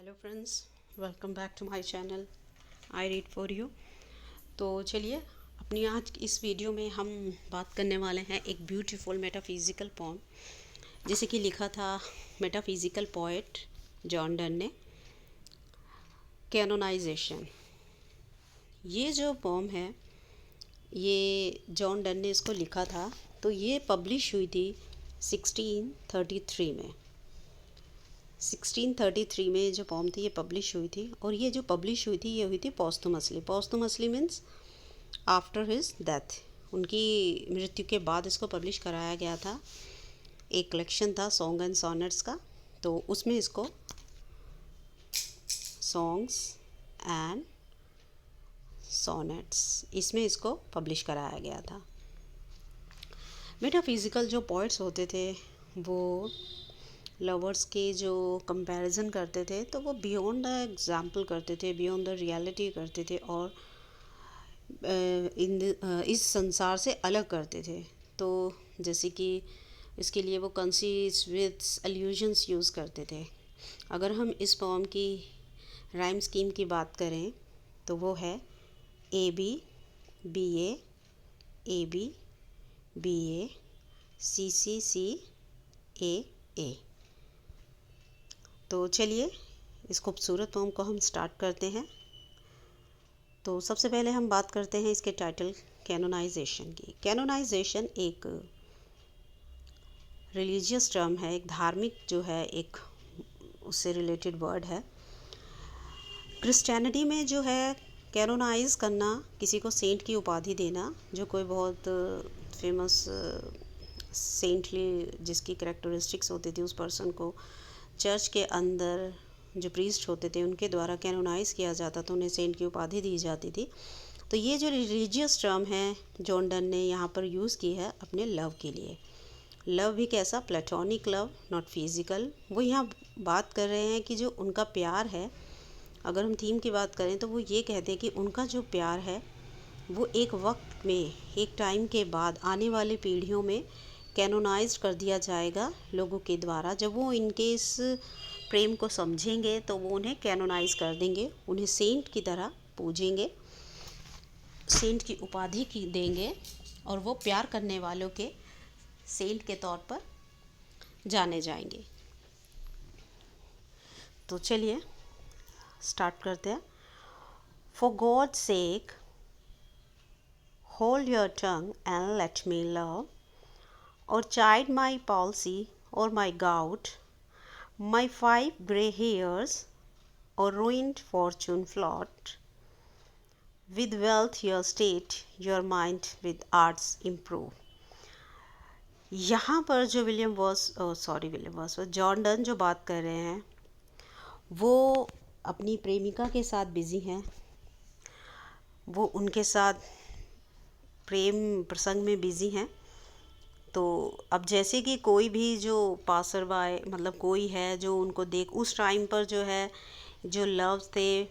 Hello friends, welcome back to my channel I read for you. तो चलिए, अपनी आज की इस वीडियो में हम बात करने वाले हैं एक ब्यूटीफुल मेटाफिज़िकल पोम, जिसे कि लिखा था मेटाफिज़िकल पोएट जॉन डन ने। कैनोनाइजेशन, ये जो पोम है ये जॉन डन ने इसको लिखा था। तो ये पब्लिश हुई थी 1633 में। 1633 में जो पोम थी ये पब्लिश हुई थी, और ये जो पब्लिश हुई थी ये हुई थी posthumously. Posthumously means after his death, उनकी मृत्यु के बाद इसको पब्लिश कराया गया था। एक कलेक्शन था सॉन्ग एंड सॉनेट्स का, तो उसमें इसको सॉन्ग्स एंड सॉनेट्स इसमें इसको पब्लिश कराया गया था। मेटाफिज़िकल जो पोइट्स होते थे वो लवर्स के जो कंपैरिजन करते थे, तो वो बियॉन्ड द एग्जाम्पल करते थे, बियॉन्ड द रियलिटी करते थे, और इस संसार से अलग करते थे। तो जैसे कि इसके लिए वो कंसीज विद एल्यूजन्स यूज़ करते थे। अगर हम इस पोम की राइम स्कीम की बात करें तो वो है A B B A B B A C C C A. तो चलिए, इस खूबसूरत पोम को हम स्टार्ट करते हैं। तो सबसे पहले हम बात करते हैं इसके टाइटल कैनोनाइजेशन की। कैनोनाइजेशन एक रिलीजियस टर्म है, एक धार्मिक जो है, एक उससे रिलेटेड वर्ड है। क्रिश्चियनिटी में जो है कैनोनाइज करना, किसी को सेंट की उपाधि देना, जो कोई बहुत फेमस सेंटली जिसकी कैरेक्टरिस्टिक्स होती थी, उस पर्सन को चर्च के अंदर जो प्रीस्ट होते थे उनके द्वारा कैनोनाइज किया जाता था, उन्हें सेंट की उपाधि दी जाती थी। तो ये जो रिलीजियस टर्म है जॉन डन ने यहाँ पर यूज़ की है अपने लव के लिए। लव भी कैसा? Platonic love, not physical. वो यहाँ बात कर रहे हैं कि जो उनका प्यार है, अगर हम थीम की बात करें तो वो ये कहते हैं कि उनका जो प्यार है वो एक वक्त में, एक टाइम के बाद आने वाली पीढ़ियों में कैनोनाइज कर दिया जाएगा लोगों के द्वारा। जब वो इनके इस प्रेम को समझेंगे तो वो उन्हें कैनोनाइज कर देंगे, उन्हें सेंट की तरह पूजेंगे, सेंट की उपाधि की देंगे, और वो प्यार करने वालों के सेंट के तौर पर जाने जाएंगे। तो चलिए स्टार्ट करते हैं। For God sake hold your tongue and let me love, or chide my palsy or my gout, my 5 grey hairs or ruined fortune flaught. With wealth your state, your mind with arts improve. यहाँ पर जो John Donne जो बात कर रहे हैं वो अपनी प्रेमिका के साथ बिज़ी हैं। वो उनके साथ प्रेम प्रसंग में बिज़ी हैं। तो अब जैसे कि कोई भी जो पासर बाय, मतलब कोई है जो उनको देख, उस टाइम पर जो है जो लव थे,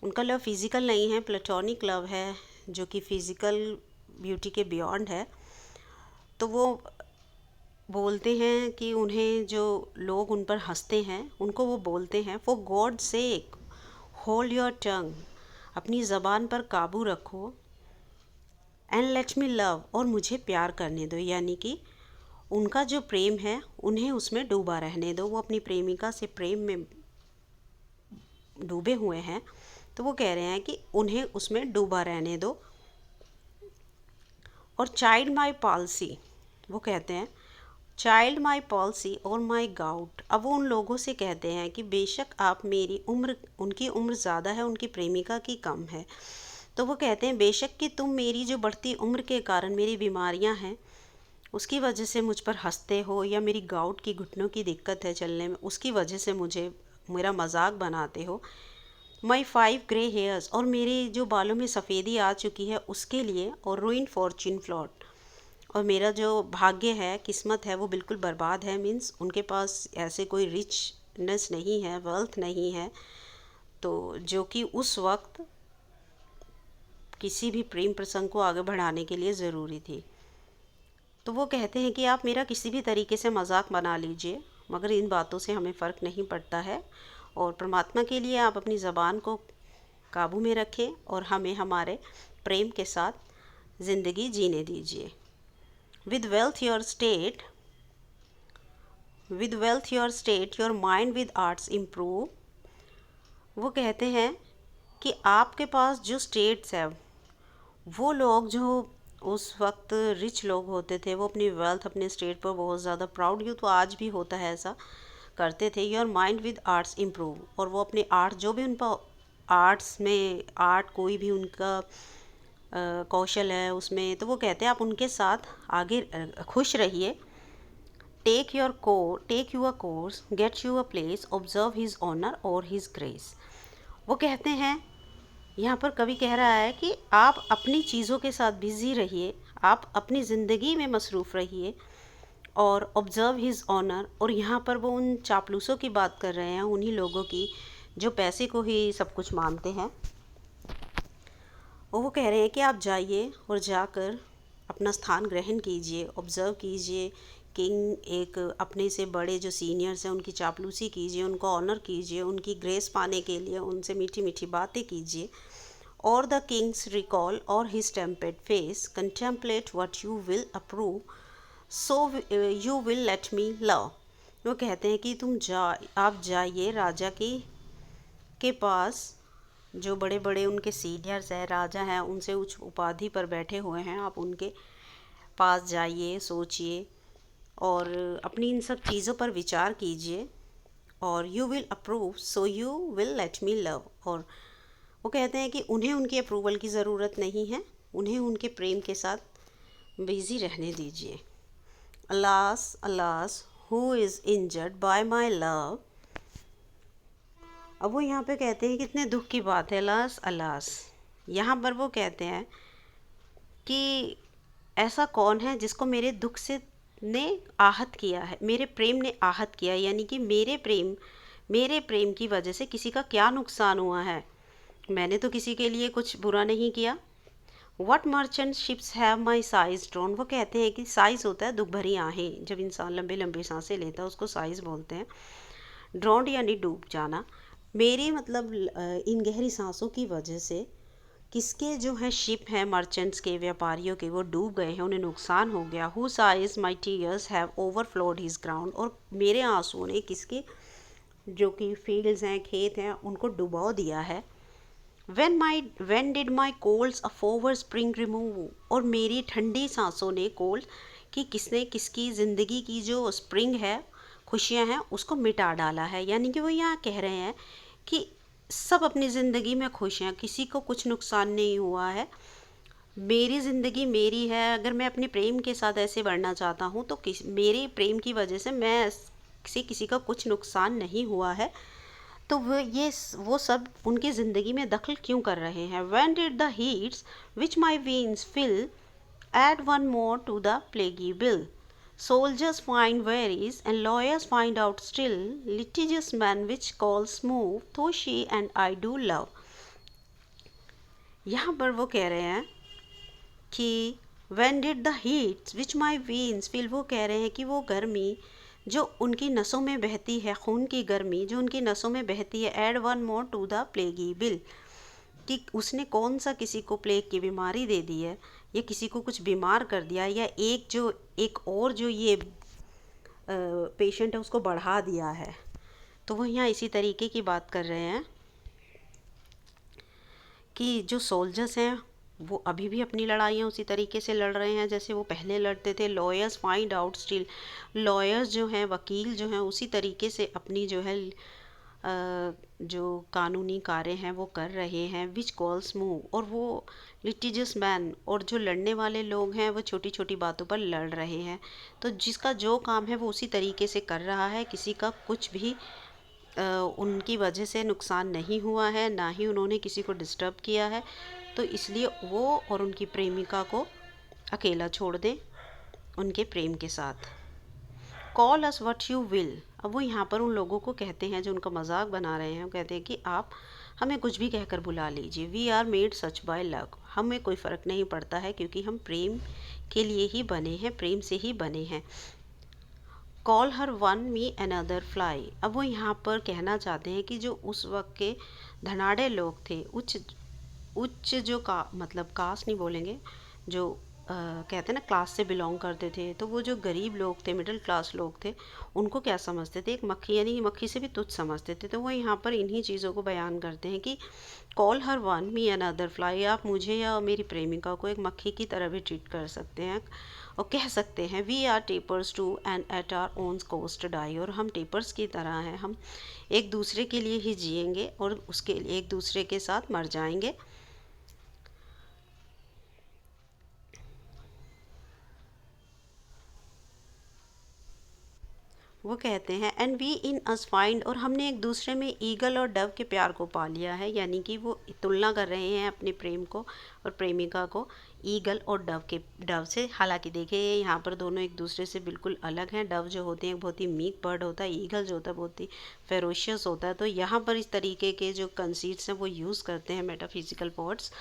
उनका लव फिज़िकल नहीं है, प्लेटोनिक लव है, जो कि फ़िज़िकल ब्यूटी के बियॉन्ड है। तो वो बोलते हैं कि उन्हें जो लोग उन पर हंसते हैं उनको वो बोलते हैं, for God sake hold your tongue, अपनी ज़बान पर काबू रखो, एंड लेट मी लव, और मुझे प्यार करने दो। यानी कि उनका जो प्रेम है उन्हें उसमें डूबा रहने दो। वो अपनी प्रेमिका से प्रेम में डूबे हुए हैं, तो वो कह रहे हैं कि उन्हें उसमें डूबा रहने दो। और चाइल्ड माई पॉलिसी, वो कहते हैं चाइल्ड माई पॉलिसी और माई गाउट। अब वो उन लोगों से कहते हैं कि बेशक आप मेरी उम्र, उनकी उम्र ज़्यादा है, उनकी प्रेमिका की कम है, तो वो कहते हैं बेशक कि तुम मेरी जो बढ़ती उम्र के कारण, मेरी बीमारियां हैं उसकी वजह से मुझ पर हंसते हो, या मेरी गाउट की, घुटनों की दिक्कत है चलने में, उसकी वजह से मुझे मेरा मजाक बनाते हो। माई 5 ग्रे हेयर्स, और मेरे जो बालों में सफ़ेदी आ चुकी है उसके लिए, और रूइन फॉर्च्यून फ्लॉट, और मेरा जो भाग्य है, किस्मत है, वो बिल्कुल बर्बाद है। मीन्स उनके पास ऐसे कोई रिचनेस नहीं है, वेल्थ नहीं है, तो जो कि उस वक्त किसी भी प्रेम प्रसंग को आगे बढ़ाने के लिए ज़रूरी थी। तो वो कहते हैं कि आप मेरा किसी भी तरीके से मजाक बना लीजिए, मगर इन बातों से हमें फ़र्क नहीं पड़ता है, और परमात्मा के लिए आप अपनी ज़बान को काबू में रखें और हमें हमारे प्रेम के साथ ज़िंदगी जीने दीजिए। With wealth your state your mind with arts improve. वो कहते हैं कि आपके पास जो स्टेट्स है, वो लोग जो उस वक्त रिच लोग होते थे, वो अपनी वेल्थ, अपने स्टेट पर बहुत ज़्यादा प्राउड, यू तो आज भी होता है, ऐसा करते थे। Your mind with arts improve, और वो अपने आर्ट, जो भी उनका आर्ट्स में आर्ट, कोई भी उनका कौशल है उसमें, तो वो कहते हैं आप उनके साथ आगे खुश रहिए। Take your course, get you a place, observe his honour और हिज ग्रेस। वो कहते हैं, यहाँ पर कवि कह रहा है कि आप अपनी चीज़ों के साथ बिज़ी रहिए, आप अपनी ज़िंदगी में मसरूफ़ रहिए, और ऑब्ज़र्व हिज ऑनर। और यहाँ पर वो उन चापलूसों की बात कर रहे हैं, उन्हीं लोगों की जो पैसे को ही सब कुछ मानते हैं। और वो कह रहे हैं कि आप जाइए और जाकर अपना स्थान ग्रहण कीजिए, ऑब्ज़र्व कीजिए। किंग, एक अपने से बड़े जो सीनियर्स हैं उनकी चापलूसी कीजिए, उनको ऑनर कीजिए, उनकी ग्रेस पाने के लिए उनसे मीठी मीठी बातें कीजिए। और द किंग्स रिकॉल और his stamped face, contemplate what you will approve, so you will let me love. वो कहते हैं कि आप जाइए राजा के पास, जो बड़े बड़े उनके सीनियर्स हैं, राजा हैं, उनसे उच्च उपाधि पर बैठे हुए हैं, आप उनके पास जाइए, सोचिए और अपनी इन सब चीज़ों पर विचार कीजिए। और you will approve, so you will let me love. और वो कहते हैं कि उन्हें उनके अप्रूवल की ज़रूरत नहीं है, उन्हें उनके प्रेम के साथ बिज़ी रहने दीजिए। Alas alas who is injured bye my love. अब वो यहाँ पे कहते हैं कितने दुख की बात है, अलास अलास। यहाँ पर वो कहते हैं कि ऐसा कौन है जिसको मेरे दुख से ने आहत किया है, मेरे प्रेम ने आहत किया, यानी कि मेरे प्रेम की वजह से किसी का क्या नुकसान हुआ है। मैंने तो किसी के लिए कुछ बुरा नहीं किया। What merchant ships have my size drone. वो कहते हैं कि साइज होता है दुख भरी आहें, जब इंसान लंबी लंबी सांसें लेता है उसको साइज बोलते हैं। ड्रोन यानी डूब जाना। मेरी मतलब इन गहरी सांसों की वजह से किसके जो है शिप हैं, मर्चेंट्स के, व्यापारियों के, वो डूब गए हैं, उन्हें नुकसान हो गया। Who says my tears have overflowed his ground. और मेरे आंसुओं ने किसके जो कि फील्ड्स हैं, खेत हैं, उनको डुबो दिया है। when did my colds a forward spring remove। और मेरी ठंडी सांसों ने कोल्ड कि किसने किसकी ज़िंदगी की जो स्प्रिंग है, खुशियां हैं, उसको मिटा डाला है। यानी कि वो यहाँ कह रहे हैं कि सब अपनी ज़िंदगी में खुश हैं, किसी को कुछ नुकसान नहीं हुआ है, मेरी ज़िंदगी मेरी है। अगर मैं अपने प्रेम के साथ ऐसे बढ़ना चाहता हूँ तो मेरे प्रेम की वजह से किसी का कुछ नुकसान नहीं हुआ है। तो वो सब उनकी ज़िंदगी में दखल क्यों कर रहे हैं। When did the heats which my veins fill add one more to the plaguey bill? Soldiers find wearies and lawyers find out still, litigious man which calls smooth, though she and I do love। यहाँ पर वो कह रहे हैं कि when did the heats which my veins feel, वो कह रहे हैं कि वो गर्मी जो उनकी नसों में बहती है, खून की गर्मी जो उनकी नसों में बहती है, add one more to the plaguy bill, कि उसने कौन सा किसी को प्लेग की बीमारी दे दी है, या किसी को कुछ बीमार कर दिया, या एक और जो ये पेशेंट है उसको बढ़ा दिया है। तो वो यहाँ इसी तरीके की बात कर रहे हैं कि जो सोल्जर्स हैं वो अभी भी अपनी लड़ाइयाँ उसी तरीके से लड़ रहे हैं जैसे वो पहले लड़ते थे। Lawyers find out still, lawyers जो हैं, वकील जो हैं, उसी तरीके से अपनी जो है जो कानूनी कार्य हैं वो कर रहे हैं। विच कॉल्स मूव, और वो लिटिजियस मैन, और जो लड़ने वाले लोग हैं वो छोटी छोटी बातों पर लड़ रहे हैं। तो जिसका जो काम है वो उसी तरीके से कर रहा है, किसी का कुछ भी उनकी वजह से नुकसान नहीं हुआ है, ना ही उन्होंने किसी को डिस्टर्ब किया है। तो इसलिए वो और उनकी प्रेमिका को अकेला छोड़ दें उनके प्रेम के साथ। Call us what you will. अब वो यहाँ पर उन लोगों को कहते हैं जो उनका मजाक बना रहे हैं, वो कहते हैं कि आप हमें कुछ भी कहकर बुला लीजिए। We are made such by luck, हमें कोई फ़र्क नहीं पड़ता है क्योंकि हम प्रेम के लिए ही बने हैं, प्रेम से ही बने हैं। Call her one me another fly. अब वो यहाँ पर कहना चाहते हैं कि जो उस वक्त के धनाढ़े लोग थे, उच्च उच्च जो का मतलब कास्ट नहीं बोलेंगे, जो कहते हैं ना क्लास से बिलोंग करते थे, तो वो जो गरीब लोग थे, मिडिल क्लास लोग थे, उनको क्या समझते थे, एक मक्खी, यानी मक्खी से भी तुच्छ समझते थे। तो वो यहाँ पर इन्हीं चीज़ों को बयान करते हैं कि call her one me another fly, आप मुझे या मेरी प्रेमिका को एक मक्खी की तरह भी ट्रीट कर सकते हैं और कह सकते हैं we are tapers too and at our own cost die, और हम टेपर्स की तरह हैं, हम एक दूसरे के लिए ही जिएंगे और उसके लिए एक दूसरे के साथ मर जाएंगे। वो कहते हैं and we in us find, और हमने एक दूसरे में ईगल और डव के प्यार को पा लिया है, यानी कि वो तुलना कर रहे हैं अपने प्रेम को और प्रेमिका को ईगल और डव से। हालांकि देखिए यहाँ पर दोनों एक दूसरे से बिल्कुल अलग हैं। डव जो होते हैं बहुत ही मीक बर्ड होता है, ईगल जो होता है बहुत ही फेरोशियस होता है। तो यहाँ पर इस तरीके के जो कंसीट्स हैं वो यूज़ करते हैं metaphysical poets.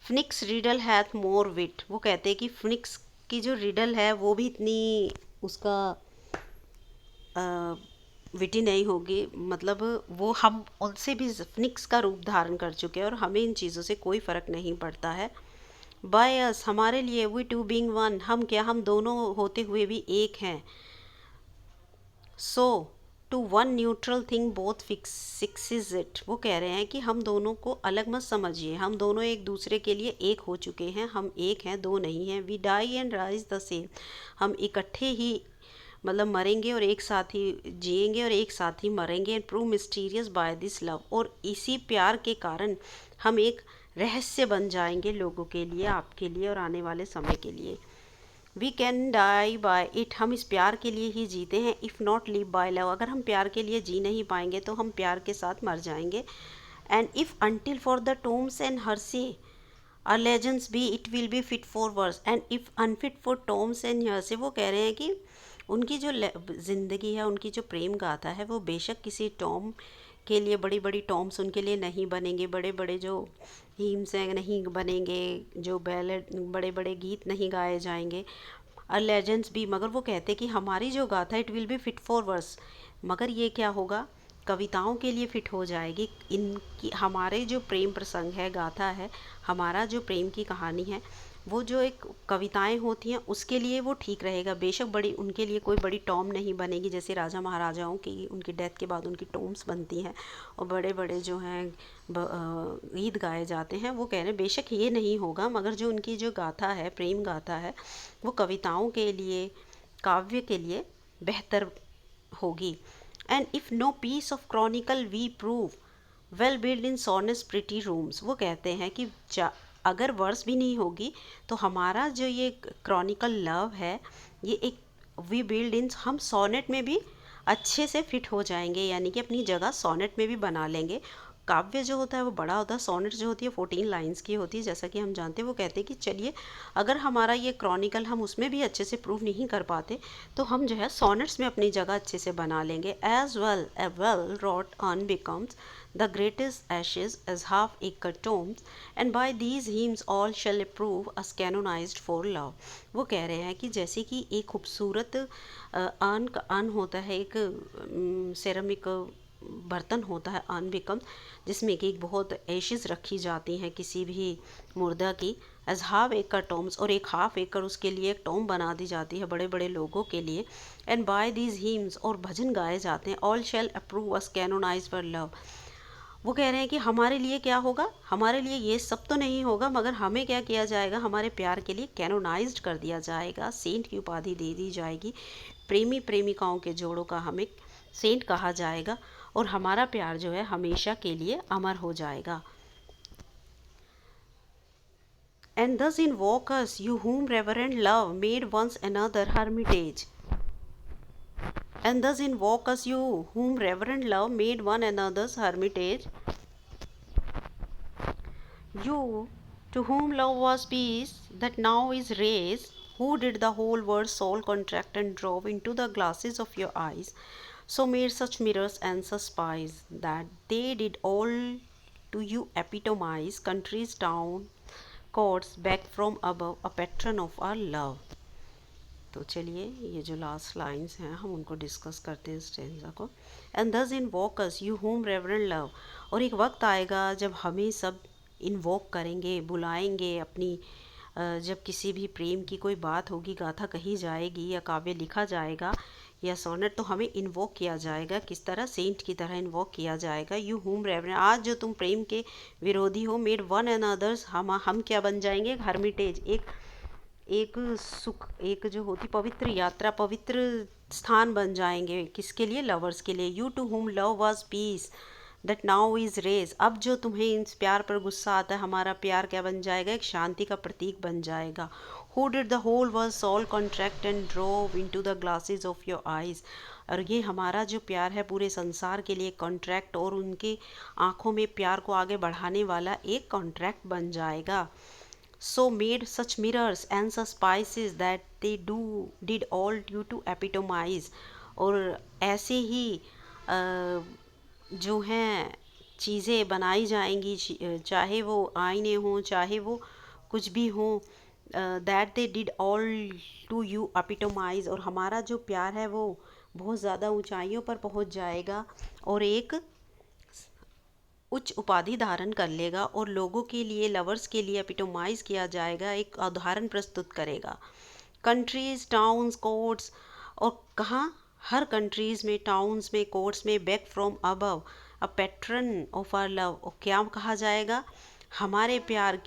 Phoenix riddle hath more wit, वो कहते हैं कि फिनिक्स की जो रिडल है वो भी इतनी उसका विटी नहीं होगी, मतलब वो हम उनसे भी फिनिक्स का रूप धारण कर चुके हैं और हमें इन चीज़ों से कोई फ़र्क नहीं पड़ता है। बाय अस, हमारे लिए, वी टू बीइंग वन, हम क्या, हम दोनों होते हुए भी एक हैं। So to one neutral thing both sexes fit, वो कह रहे हैं कि हम दोनों को अलग मत समझिए, हम दोनों एक दूसरे के लिए एक हो चुके हैं, हम एक हैं, दो नहीं हैं। We die and rise the same, हम इकट्ठे ही मतलब मरेंगे और एक साथ ही जिएंगे और एक साथ ही मरेंगे। And prove mysterious by this love, और इसी प्यार के कारण हम एक रहस्य बन जाएंगे लोगों के लिए, आपके लिए और आने वाले समय के लिए। We can die by it, हम इस प्यार के लिए ही जीते हैं। If not live by love, अगर हम प्यार के लिए जी नहीं पाएंगे तो हम प्यार के साथ मर जाएंगे। And if until for the tombs and hearse our legends be, it will be fit for verse and if unfit for tombs and hearse, वो कह रहे हैं कि उनकी जो ज़िंदगी है, उनकी जो प्रेम गाथा है, वो बेशक किसी टॉम के लिए, बड़ी बड़ी टॉम्स उनके लिए नहीं बनेंगे, बड़े बड़े जो हीम्स हैं नहीं बनेंगे, जो बैलेड बड़े बड़े गीत नहीं गाए जाएंगे, और लेजेंड्स भी, मगर वो कहते कि हमारी जो गाथा it will be fit for verse, मगर ये क्या होगा, कविताओं के लिए फिट हो जाएगी। इनकी, हमारे जो प्रेम प्रसंग है, गाथा है, हमारा जो प्रेम की कहानी है, वो जो एक कविताएं होती हैं उसके लिए वो ठीक रहेगा। बेशक बड़ी, उनके लिए कोई बड़ी टॉम नहीं बनेगी, जैसे राजा महाराजाओं की उनकी डेथ के बाद उनकी टॉम्स बनती हैं और बड़े बड़े जो हैं गीत गाए जाते हैं। वो कह रहे हैं बेशक ये नहीं होगा, मगर जो उनकी जो गाथा है, प्रेम गाथा है, वो कविताओं के लिए, काव्य के लिए बेहतर होगी। And if no piece of chronicle we prove we'll build in sonnets pretty rooms, वो कहते हैं कि अगर वर्स भी नहीं होगी तो हमारा जो ये क्रॉनिकल लव है, ये एक वी बिल्ड इन, हम सोनेट में भी अच्छे से फिट हो जाएंगे, यानी कि अपनी जगह सोनेट में भी बना लेंगे। काव्य जो होता है वो बड़ा होता है, सोनेट जो होती है 14 लाइंस की होती है, जैसा कि हम जानते हैं। वो कहते हैं कि चलिए अगर हमारा ये क्रॉनिकल हम उसमें भी अच्छे से प्रूव नहीं कर पाते तो हम जो है सोनेट्स में अपनी जगह अच्छे से बना लेंगे। As well a well wrought urn becomes the greatest ashes as half-acre tombs, and by these hymns all shall approve us canonized for love। वो कह रहे हैं कि जैसे कि एक खूबसूरत अर्न का अर्न होता है, एक सेरामिक बर्तन होता है, अर्न बिकम, जिसमें कि एक बहुत एशेज़ रखी जाती हैं किसी भी मुर्दा की, एज हाफ एकड़ टॉम्स, और एक हाफ एकड़ उसके लिए एक टॉम बना दी जाती है बड़े बड़े लोगों के लिए। एंड बाय दीज हीम्स, और भजन गाए जाते हैं, all shall approve us canonise for love. वो कह रहे हैं कि हमारे लिए क्या होगा, हमारे लिए ये सब तो नहीं होगा, मगर हमें क्या किया जाएगा, हमारे प्यार के लिए कैनोनाइज्ड कर दिया जाएगा, सेंट की उपाधि दे दी जाएगी। प्रेमी प्रेमिकाओं के जोड़ों का हमें सेंट कहा जाएगा और हमारा प्यार जो है हमेशा के लिए अमर हो जाएगा। And thus invoke us, you whom reverent love made once another hermitage. And thus invoke us, you whom reverent love made one another's hermitage. You, to whom love was peace, that now is race, who did the whole world's soul contract and drove into the glasses of your eyes, so made such mirrors and such spies, that they did all to you epitomize countries, town, courts, back from above, a patron of our love. तो चलिए ये जो last lines हैं हम उनको discuss करते हैं stanza को। एंड दस invoke us you home reverent love, और एक वक्त आएगा जब हमें सब इन्वोक करेंगे, बुलाएंगे अपनी जब किसी भी प्रेम की कोई बात होगी, गाथा कही जाएगी या काव्य लिखा जाएगा या सोनेट, तो हमें इन्वोक किया जाएगा। किस तरह? सेंट की तरह इन्वोक किया जाएगा। यू होम रेवरेंट, आज जो तुम प्रेम के विरोधी हो, मेड वन एंड अदर्स, हम क्या बन जाएंगे? हर्मिटेज, एक एक सुख, एक जो होती पवित्र यात्रा, पवित्र स्थान बन जाएंगे। किसके लिए? लवर्स के लिए। You to whom love was peace that now is rage, अब जो तुम्हें इस प्यार पर गुस्सा आता है, हमारा प्यार क्या बन जाएगा? एक शांति का प्रतीक बन जाएगा। Who did the whole world soul contract and drove into the glasses of your eyes, और ये हमारा जो प्यार है पूरे संसार के लिए कॉन्ट्रैक्ट, और उनके आँखों में प्यार को आगे बढ़ाने वाला एक कॉन्ट्रैक्ट बन जाएगा। So made such mirrors and such spices that they did all due to epitomize, और ऐसे ही जो हैं चीज़ें बनाई जाएंगी, चाहे वो आईने हों, चाहे वो कुछ भी हों, that they did all to you epitomise, और हमारा जो प्यार है वो बहुत ज़्यादा ऊंचाइयों पर पहुंच जाएगा और एक उच्च उपाधि धारण कर लेगा, और लोगों के लिए, लवर्स के लिए एपिटोमाइज किया जाएगा, एक उदाहरण प्रस्तुत करेगा। कंट्रीज, टाउन्स, कोर्ट्स, और कहाँ? हर कंट्रीज़ में, टाउन्स में, कोर्ट्स में, back from above a pattern of our love, और क्या कहा जाएगा? हमारे प्यार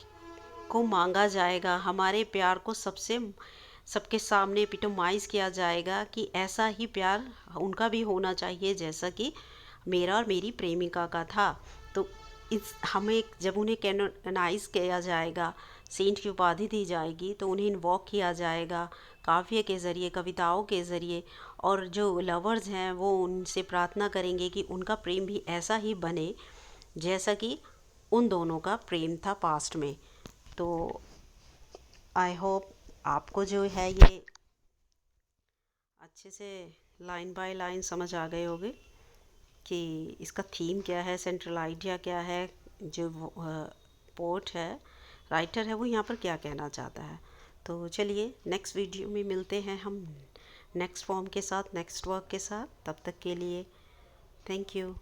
को मांगा जाएगा, हमारे प्यार को सबके सामने एपिटोमाइज किया जाएगा कि ऐसा ही प्यार उनका भी होना चाहिए जैसा कि मेरा और मेरी प्रेमिका का था। तो इस हमें जब उन्हें कैनोनाइज किया जाएगा, सेंट की उपाधि दी जाएगी, तो उन्हें इन्वॉक किया जाएगा काव्य के ज़रिए, कविताओं के ज़रिए, और जो लवर्स हैं वो उनसे प्रार्थना करेंगे कि उनका प्रेम भी ऐसा ही बने जैसा कि उन दोनों का प्रेम था पास्ट में। तो आई होप आपको जो है ये अच्छे से लाइन बाय लाइन समझ आ गए होंगे कि इसका थीम क्या है, सेंट्रल आइडिया क्या है, जो पोर्ट है, राइटर है, वो यहाँ पर क्या कहना चाहता है। तो चलिए नेक्स्ट वीडियो में मिलते हैं हम नेक्स्ट फॉर्म के साथ, नेक्स्ट वर्क के साथ। तब तक के लिए थैंक यू।